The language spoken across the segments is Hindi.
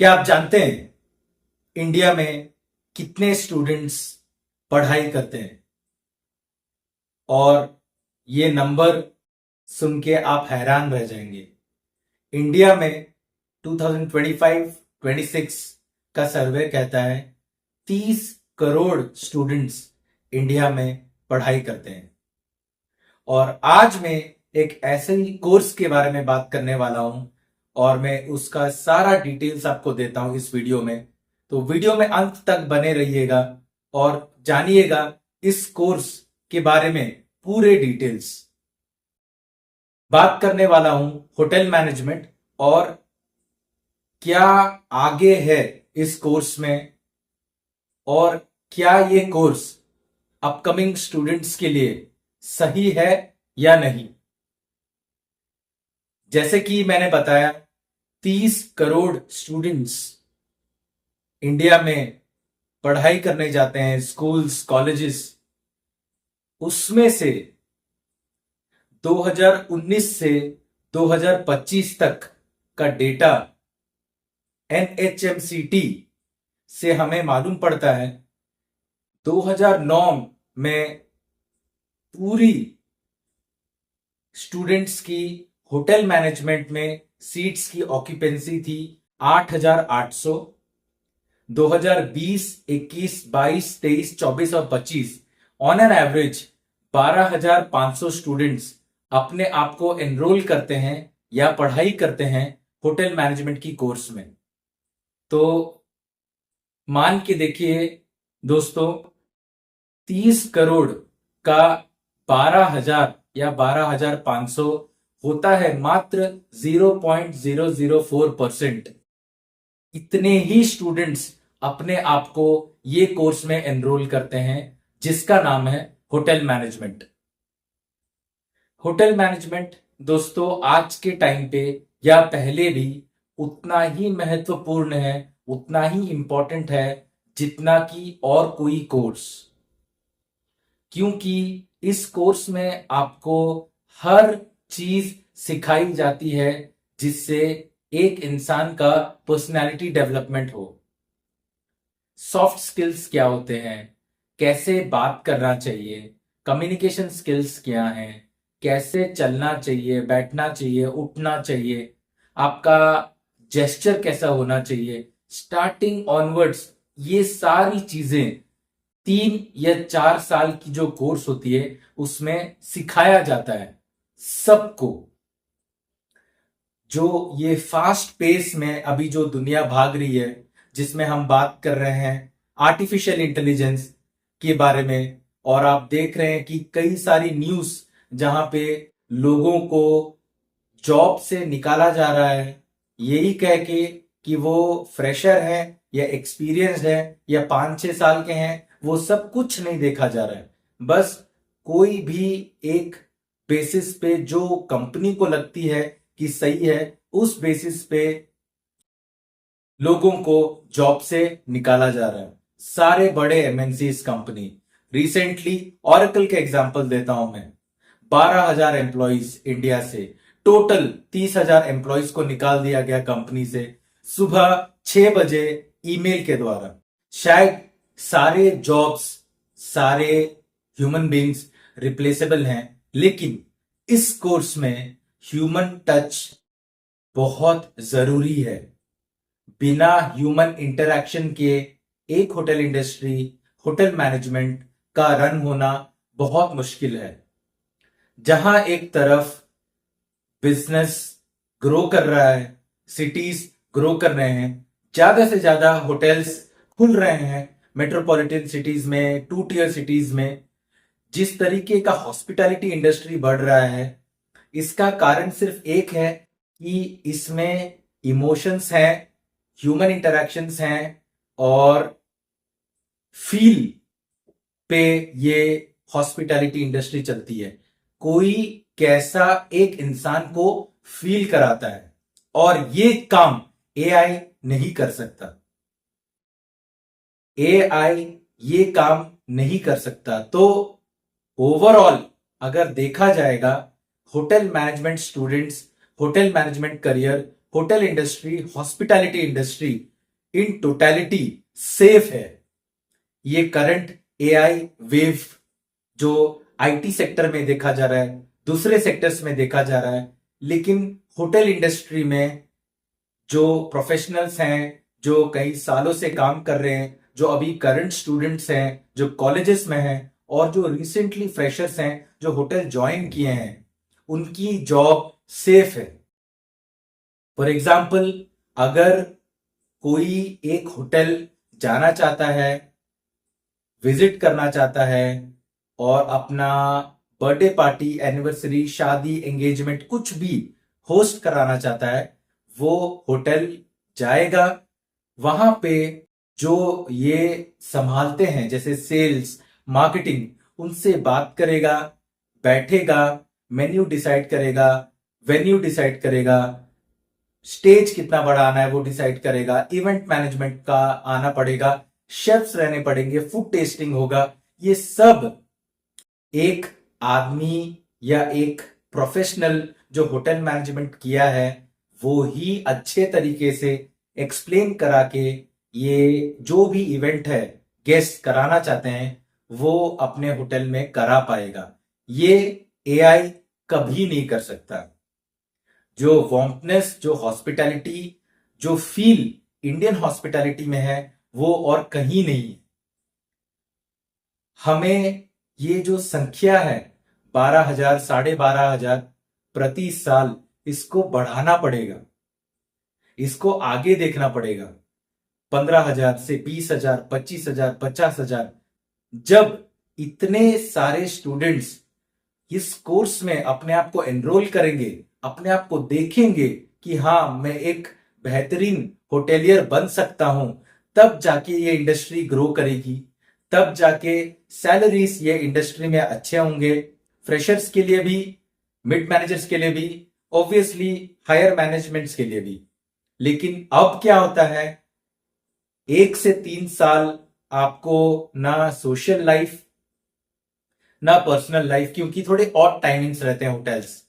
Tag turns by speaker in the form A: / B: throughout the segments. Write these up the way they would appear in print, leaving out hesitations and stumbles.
A: क्या आप जानते हैं इंडिया में कितने स्टूडेंट्स पढ़ाई करते हैं? और ये नंबर सुन के आप हैरान रह जाएंगे। इंडिया में 2025-26 का सर्वे कहता है 30 करोड़ स्टूडेंट्स इंडिया में पढ़ाई करते हैं। और आज मैं एक ऐसे ही कोर्स के बारे में बात करने वाला हूं और मैं उसका सारा डिटेल्स आपको देता हूं इस वीडियो में। तो वीडियो में अंत तक बने रहिएगा और जानिएगा इस कोर्स के बारे में पूरे डिटेल्स। बात करने वाला हूं होटल मैनेजमेंट और क्या आगे है इस कोर्स में और क्या ये कोर्स अपकमिंग स्टूडेंट्स के लिए सही है या नहीं। जैसे कि मैंने बताया 30 करोड़ स्टूडेंट्स इंडिया में पढ़ाई करने जाते हैं, स्कूल्स, कॉलेजेस। उसमें से 2019 से 2025 तक का डेटा NHMCT से हमें मालूम पड़ता है 2009 में पूरी स्टूडेंट्स की होटल मैनेजमेंट में सीट्स की ऑक्यूपेंसी थी 8,800। 2020, 21, 22, 23, 24 और 25 ऑन एन एवरेज 12,500 स्टूडेंट्स अपने आप को एनरोल करते हैं या पढ़ाई करते हैं होटल मैनेजमेंट की कोर्स में। तो मान के देखिए दोस्तों, 30 करोड़ का 12,000 या 12,500 होता है मात्र 0.004%। इतने ही स्टूडेंट्स अपने आप को ये कोर्स में एनरोल करते हैं जिसका नाम है होटल मैनेजमेंट। होटल मैनेजमेंट दोस्तों आज के टाइम पे या पहले भी उतना ही महत्वपूर्ण है, उतना ही इंपॉर्टेंट है जितना कि और कोई कोर्स। क्योंकि इस कोर्स में आपको हर चीज सिखाई जाती है जिससे एक इंसान का पर्सनालिटी डेवलपमेंट हो। सॉफ्ट स्किल्स क्या होते हैं, कैसे बात करना चाहिए, कम्युनिकेशन स्किल्स क्या हैं, कैसे चलना चाहिए, बैठना चाहिए, उठना चाहिए, आपका जेस्चर कैसा होना चाहिए, स्टार्टिंग ऑनवर्ड्स, ये सारी चीजें 3 या 4 साल की जो कोर्स होती है उसमें सिखाया जाता है सबको। जो ये फास्ट पेस में अभी जो दुनिया भाग रही है, जिसमें हम बात कर रहे हैं आर्टिफिशियल इंटेलिजेंस के बारे में, और आप देख रहे हैं कि कई सारी न्यूज जहां पे लोगों को जॉब से निकाला जा रहा है यही कह के कि वो फ्रेशर है या एक्सपीरियंस्ड है या 5-6 साल के हैं, वो सब कुछ नहीं देखा जा रहा है। बस कोई भी एक बेसिस पे जो कंपनी को लगती है कि सही है, उस बेसिस पे लोगों को जॉब से निकाला जा रहा है। सारे बड़े एमएनसीज कंपनी, रिसेंटली ऑरेकल के एग्जांपल देता हूं मैं, 12,000 एम्प्लॉइज इंडिया से, टोटल 30,000 एम्प्लॉइज को निकाल दिया गया कंपनी से सुबह 6 बजे ईमेल के द्वारा। शायद सारे जॉब्स, सारे ह्यूमन बींग्स रिप्लेसेबल हैं, लेकिन इस कोर्स में ह्यूमन टच बहुत जरूरी है। बिना ह्यूमन इंटरैक्शन के एक होटल इंडस्ट्री, होटल मैनेजमेंट का रन होना बहुत मुश्किल है। जहां एक तरफ बिजनेस ग्रो कर रहा है, सिटीज ग्रो कर रहे हैं, ज्यादा से ज्यादा होटल्स खुल रहे हैं मेट्रोपॉलिटन सिटीज में, 2 टियर सिटीज में, जिस तरीके का हॉस्पिटैलिटी इंडस्ट्री बढ़ रहा है, इसका कारण सिर्फ एक है कि इसमें इमोशंस हैं, ह्यूमन इंटरैक्शंस हैं और फील पे ये हॉस्पिटैलिटी इंडस्ट्री चलती है। कोई कैसा एक इंसान को फील कराता है और ये काम एआई नहीं कर सकता। एआई ये काम नहीं कर सकता। तो ओवरऑल अगर देखा जाएगा, hotel management students, hotel management career, hotel industry, hospitality industry in totality safe है। ये करंट एआई वेव जो आईटी सेक्टर में देखा जा रहा है, दूसरे सेक्टर्स में देखा जा रहा है, लेकिन होटल इंडस्ट्री में जो प्रोफेशनल्स हैं, जो कई सालों से काम कर रहे हैं, जो अभी करंट स्टूडेंट्स हैं, जो कॉलेजेस में हैं, और जो रिसेंटली फ्रेशर्स हैं जो होटल ज्वाइन किए हैं, उनकी जॉब सेफ है। फॉर एग्जाम्पल, अगर कोई एक होटल जाना चाहता है, विजिट करना चाहता है और अपना बर्थडे पार्टी, एनिवर्सरी, शादी, एंगेजमेंट कुछ भी होस्ट कराना चाहता है, वो होटल जाएगा। वहां पे जो ये संभालते हैं जैसे सेल्स, मार्केटिंग, उनसे बात करेगा, बैठेगा, मेन्यू डिसाइड करेगा, वेन्यू डिसाइड करेगा, स्टेज कितना बड़ा आना है वो डिसाइड करेगा, इवेंट मैनेजमेंट का आना पड़ेगा, शेफ्स रहने पड़ेंगे, फूड टेस्टिंग होगा। ये सब एक आदमी या एक प्रोफेशनल जो होटल मैनेजमेंट किया है वो ही अच्छे तरीके से एक्सप्लेन करा के ये जो भी इवेंट है गेस्ट कराना चाहते हैं वो अपने होटल में करा पाएगा। ये एआई कभी नहीं कर सकता। जो वार्मनेस, जो हॉस्पिटैलिटी, जो फील इंडियन हॉस्पिटैलिटी में है वो और कहीं नहीं है। हमें ये जो संख्या है 12,000, 12,500 प्रति साल, इसको बढ़ाना पड़ेगा, इसको आगे देखना पड़ेगा। 15,000 से 20,000, 25,000, 50,000। जब इतने सारे स्टूडेंट्स इस कोर्स में अपने आप को एनरोल करेंगे, अपने आप को देखेंगे कि हाँ मैं एक बेहतरीन होटेलियर बन सकता हूं, तब जाके ये इंडस्ट्री ग्रो करेगी, तब जाके सैलरीज ये इंडस्ट्री में अच्छे होंगे, फ्रेशर्स के लिए भी, मिड मैनेजर्स के लिए भी, ऑब्वियसली हायर मैनेजमेंट्स के लिए भी। लेकिन अब क्या होता है, 1 से 3 साल आपको ना सोशल लाइफ ना पर्सनल लाइफ, क्योंकि थोड़े ऑड टाइमिंग्स रहते हैं होटल्स।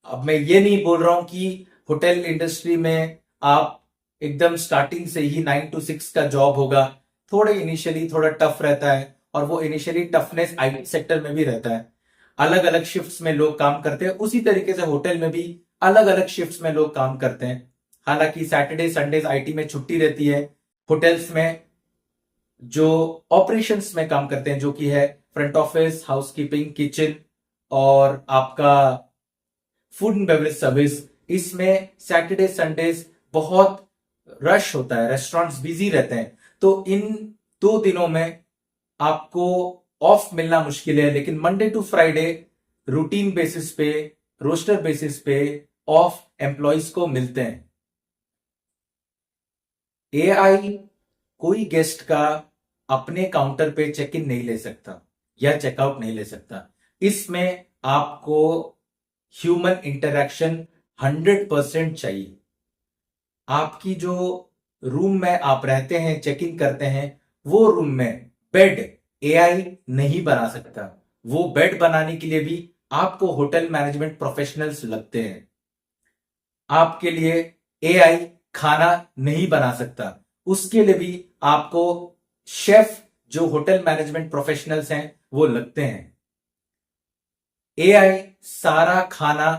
A: अब मैं ये नहीं बोल रहा हूं कि होटल इंडस्ट्री में आप एकदम स्टार्टिंग से ही 9 to 6 का जॉब होगा। थोड़े इनिशियली थोड़ा टफ रहता है, और वो इनिशियली टफनेस आईटी सेक्टर में भी रहता है। अलग अलग शिफ्ट्स में लोग काम करते हैं, उसी तरीके से होटल में भी अलग अलग शिफ्ट्स में लोग काम करते हैं। हालांकि सैटरडे संडेज आईटी में छुट्टी रहती है। होटल्स में जो ऑपरेशंस में काम करते हैं, जो कि है फ्रंट ऑफिस, हाउसकीपिंग, किचन और आपका फूड एंड बेवरेज सर्विस, इसमें सैटरडे संडेज बहुत रश होता है, रेस्टोरेंट्स बिजी रहते हैं। तो इन 2 दिनों में आपको ऑफ मिलना मुश्किल है, लेकिन Monday to Friday routine basis पे, रोस्टर बेसिस पे ऑफ एम्प्लॉइज को मिलते हैं। एआई कोई गेस्ट का अपने काउंटर पे चेक इन नहीं ले सकता या चेकआउट नहीं ले सकता। इसमें आपको ह्यूमन इंटरैक्शन 100% चाहिए। आपकी जो रूम में आप रहते हैं, चेक इन करते हैं, वो रूम में बेड एआई नहीं बना सकता। वो बेड बनाने के लिए भी आपको होटल मैनेजमेंट प्रोफेशनल्स लगते हैं। आपके लिए एआई खाना नहीं बना सकता, उसके लिए भी आपको शेफ, जो होटल मैनेजमेंट प्रोफेशनल्स हैं, वो लगते हैं। एआई सारा खाना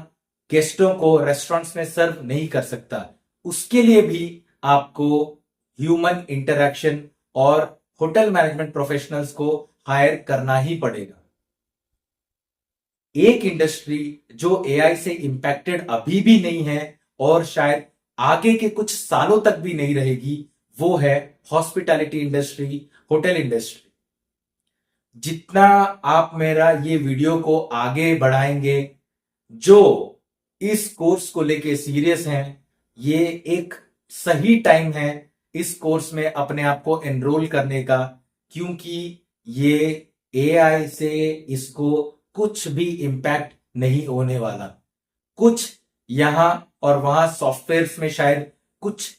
A: गेस्टों को रेस्टोरेंट्स में सर्व नहीं कर सकता, उसके लिए भी आपको ह्यूमन इंटरैक्शन और होटल मैनेजमेंट प्रोफेशनल्स को हायर करना ही पड़ेगा। एक इंडस्ट्री जो एआई से इंपैक्टेड अभी भी नहीं है और शायद आगे के कुछ सालों तक भी नहीं रहेगी, वो है हॉस्पिटैलिटी इंडस्ट्री, होटल इंडस्ट्री। जितना आप मेरा ये वीडियो को आगे बढ़ाएंगे, जो इस कोर्स को लेके सीरियस हैं, ये एक सही टाइम है इस कोर्स में अपने आप को एनरोल करने का, क्योंकि ये एआई से इसको कुछ भी इंपैक्ट नहीं होने वाला। कुछ यहां और वहां सॉफ्टवेयर्स में शायद कुछ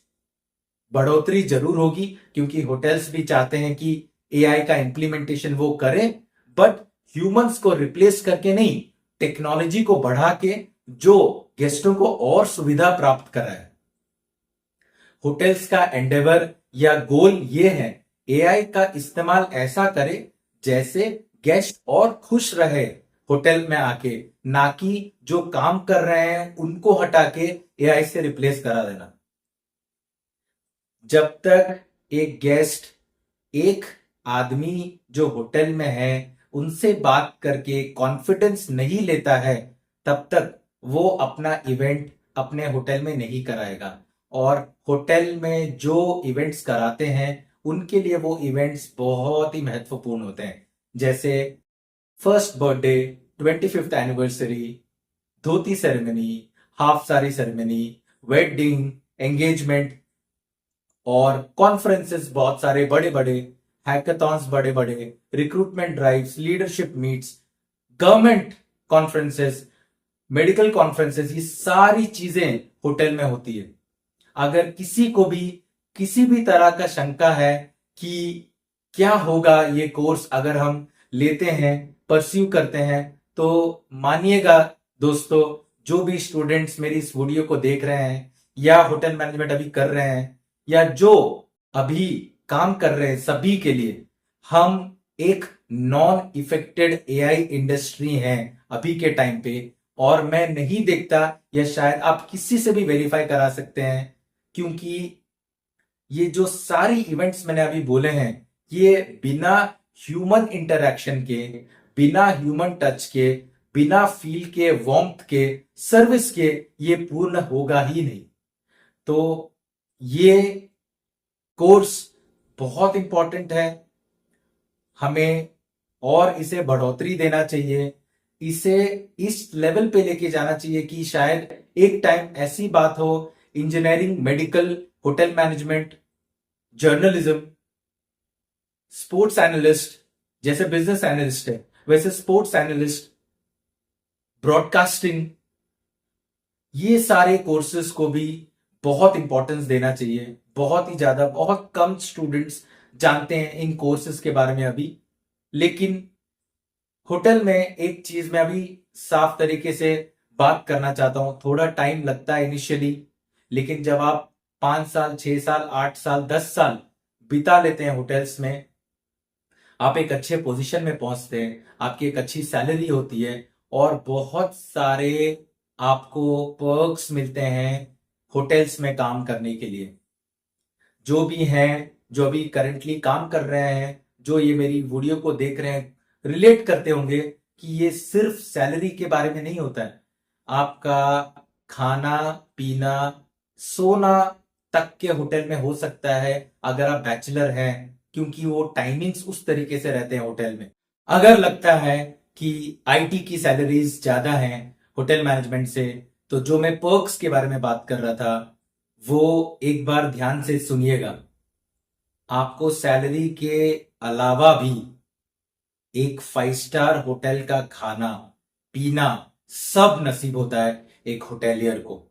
A: बढ़ोतरी जरूर होगी, क्योंकि होटल्स भी चाहते हैं कि एआई का इंप्लीमेंटेशन वो करें, बट ह्यूमंस को रिप्लेस करके नहीं, टेक्नोलॉजी को बढ़ा के जो गेस्टों को और सुविधा प्राप्त कराए। होटल्स का एंडेवर या गोल ये है, एआई का इस्तेमाल ऐसा करे जैसे गेस्ट और खुश रहे होटल में आके, ना कि जो काम कर रहे हैं उनको हटा के एआई से रिप्लेस करा देना। जब तक एक गेस्ट, एक आदमी जो होटल में है उनसे बात करके कॉन्फिडेंस नहीं लेता है, तब तक वो अपना इवेंट अपने होटल में नहीं कराएगा। और होटल में जो इवेंट्स कराते हैं उनके लिए वो इवेंट्स बहुत ही महत्वपूर्ण होते हैं, जैसे first birthday, 25th anniversary, dhoti ceremony, half sari ceremony, wedding, engagement और कॉन्फ्रेंसेस बहुत सारे बड़े बड़े, हैकाथॉन्स बड़े बड़े, recruitment drives, leadership meets, government conferences, medical conferences, ये सारी चीजें होटल में होती है। अगर किसी को भी किसी भी तरह का शंका है कि क्या होगा ये कोर्स अगर हम लेते हैं, परस्यू करते हैं, तो मानिएगा दोस्तों, जो भी स्टूडेंट्स मेरी इस वीडियो को देख रहे हैं या होटल मैनेजमेंट अभी कर रहे हैं या जो अभी काम कर रहे हैं, सभी के लिए हम एक नॉन इफेक्टेड एआई इंडस्ट्री हैं अभी के टाइम पे। और मैं नहीं देखता, या शायद आप किसी से भी वेरीफाई करा सकते हैं, क्योंकि ये जो सारी इवेंट्स मैंने अभी बोले हैं ये बिना ह्यूमन इंटरैक्शन के, बिना ह्यूमन टच के, बिना फील के, वार्मथ के, सर्विस के ये पूर्ण होगा ही नहीं। तो ये कोर्स बहुत इंपॉर्टेंट है, हमें और इसे बढ़ोतरी देना चाहिए, इसे इस लेवल पे लेके जाना चाहिए कि शायद एक टाइम ऐसी बात हो, engineering, medical, hotel management, journalism, sports analyst, जैसे बिजनेस एनालिस्ट है वैसे स्पोर्ट्स एनालिस्ट, ब्रॉडकास्टिंग, ये सारे कोर्सेज को भी बहुत इंपॉर्टेंस देना चाहिए। बहुत ही ज्यादा, बहुत कम स्टूडेंट्स जानते हैं इन कोर्सेज के बारे में अभी। लेकिन होटल में एक चीज मैं अभी साफ तरीके से बात करना चाहता हूं, थोड़ा टाइम लगता है इनिशियली, लेकिन जब आप 5 साल, 6 साल, 8 साल, 10 साल बिता लेते हैं होटल्स में, आप एक अच्छे पोजीशन में पहुंचते हैं, आपकी एक अच्छी सैलरी होती है और बहुत सारे आपको पर्क्स मिलते हैं होटल्स में काम करने के लिए। जो भी हैं, जो अभी करंटली काम कर रहे हैं, जो ये मेरी वीडियो को देख रहे हैं, रिलेट करते होंगे कि ये सिर्फ सैलरी के बारे में नहीं होता है। आपका खाना पीना, सोना तक के होटल में हो सकता है अगर आप बैचलर हैं, क्योंकि वो टाइमिंग्स उस तरीके से रहते हैं होटल में। अगर लगता है कि आईटी की सैलरीज ज्यादा हैं होटल मैनेजमेंट से, तो जो मैं पर्क्स के बारे में बात कर रहा था वो एक बार ध्यान से सुनिएगा। आपको सैलरी के अलावा भी एक 5 स्टार होटल का खाना पीना सब नसीब होता है एक होटेलियर को,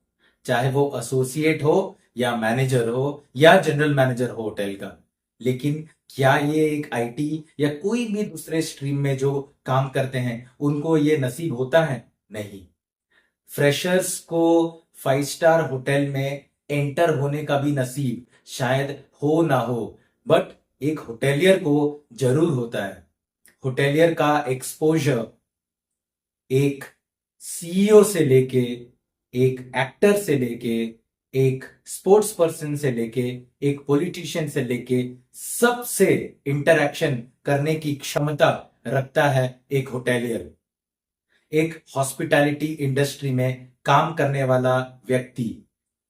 A: चाहे वो एसोसिएट हो या मैनेजर हो या जनरल मैनेजर हो होटल का। लेकिन क्या ये एक आईटी या कोई भी दूसरे स्ट्रीम में जो काम करते हैं उनको ये नसीब होता है? नहीं। फ्रेशर्स को 5 स्टार होटल में एंटर होने का भी नसीब शायद हो ना हो, बट एक होटेलियर को जरूर होता है। होटेलियर का एक्सपोजर एक सीईओ से लेके, एक एक्टर से लेके, एक स्पोर्ट्स पर्सन से लेके, एक पॉलिटिशियन से लेके, सबसे इंटरैक्शन करने की क्षमता रखता है एक होटेलियर। एक हॉस्पिटैलिटी इंडस्ट्री में काम करने वाला व्यक्ति,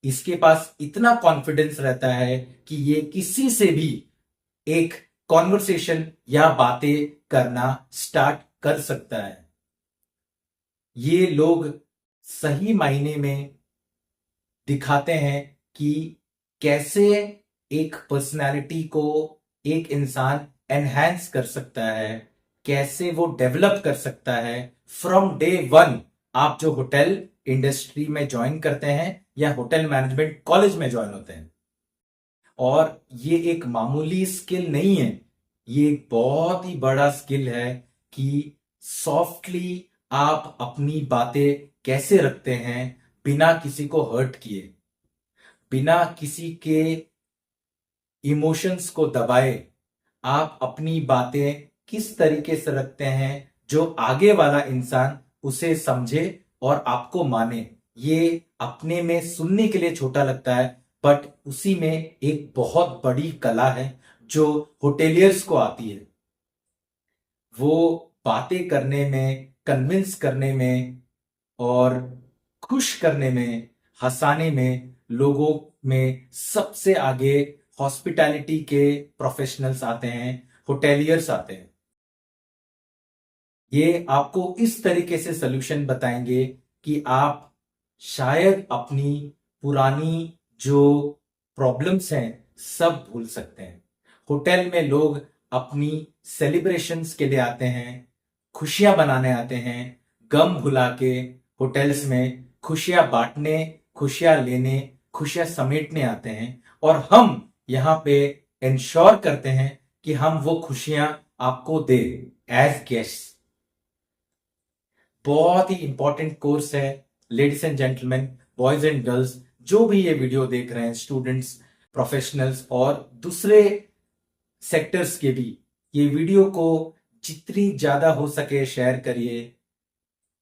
A: इसके पास इतना कॉन्फिडेंस रहता है कि ये किसी से भी एक कॉन्वर्सेशन या बातें करना स्टार्ट कर सकता है। ये लोग सही मायने में दिखाते हैं कि कैसे एक पर्सनालिटी को एक इंसान एनहांस कर सकता है, कैसे वो डेवलप कर सकता है फ्रॉम डे वन। आप जो होटल इंडस्ट्री में ज्वाइन करते हैं या होटल मैनेजमेंट कॉलेज में ज्वाइन होते हैं, और ये एक मामूली स्किल नहीं है, ये एक बहुत ही बड़ा स्किल है कि सॉफ्टली आप अपनी बातें कैसे रखते हैं बिना किसी को हर्ट किए। बिना किसी के इमोशंस को दबाए आप अपनी बातें किस तरीके से रखते हैं जो आगे वाला इंसान उसे समझे और आपको माने। ये अपने में सुनने के लिए छोटा लगता है, बट उसी में एक बहुत बड़ी कला है जो होटेलियर्स को आती है। वो बातें करने में, कन्विंस करने में और खुश करने में, हंसाने में, लोगों में सबसे आगे हॉस्पिटैलिटी के प्रोफेशनल्स आते हैं, होटेलियर्स आते हैं। ये आपको इस तरीके से सॉल्यूशन बताएंगे कि आप शायद अपनी पुरानी जो प्रॉब्लम्स हैं सब भूल सकते हैं। होटल में लोग अपनी सेलिब्रेशंस के लिए आते हैं, खुशियां बनाने आते हैं, गम भुला के होटल्स में खुशियां बांटने, खुशियां लेने, खुशियां समेटने आते हैं। और हम यहाँ पे इंश्योर करते हैं कि हम वो खुशियां आपको दे एज गेस्ट। बहुत ही इंपॉर्टेंट कोर्स है ladies and gentleman, boys and girls, जो भी ये वीडियो देख रहे हैं, स्टूडेंट्स, प्रोफेशनल्स और दूसरे सेक्टर्स के भी, ये वीडियो को जितनी ज्यादा हो सके शेयर करिए,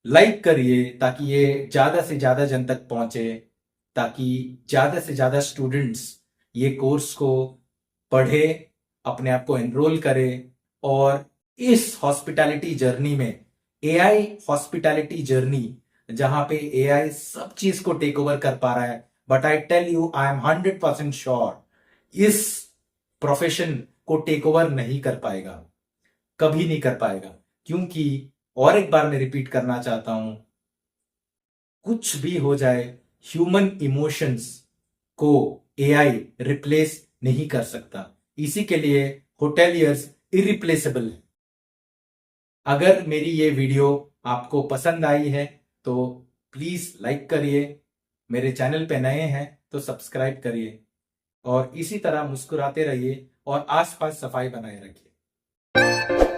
A: लाइक करिए, ताकि ये ज्यादा से ज्यादा जन तक पहुंचे, ताकि ज्यादा से ज्यादा स्टूडेंट्स ये कोर्स को पढ़े, अपने आप को एनरोल करे और इस हॉस्पिटैलिटी जर्नी में, एआई हॉस्पिटैलिटी जर्नी, जहां पे एआई सब चीज को टेक ओवर कर पा रहा है, but I tell you, I am 100% sure इस प्रोफेशन को टेक ओवर नहीं कर पाएगा, कभी नहीं कर पाएगा। क्योंकि और एक बार मैं रिपीट करना चाहता हूं, कुछ भी हो जाए, ह्यूमन इमोशंस को एआई रिप्लेस नहीं कर सकता। इसी के लिए होटेलियर्स इरिप्लेसेबल है। अगर मेरी ये वीडियो आपको पसंद आई है तो प्लीज लाइक करिए, मेरे चैनल पे नए हैं तो सब्सक्राइब करिए और इसी तरह मुस्कुराते रहिए और आसपास सफाई बनाए रखिए।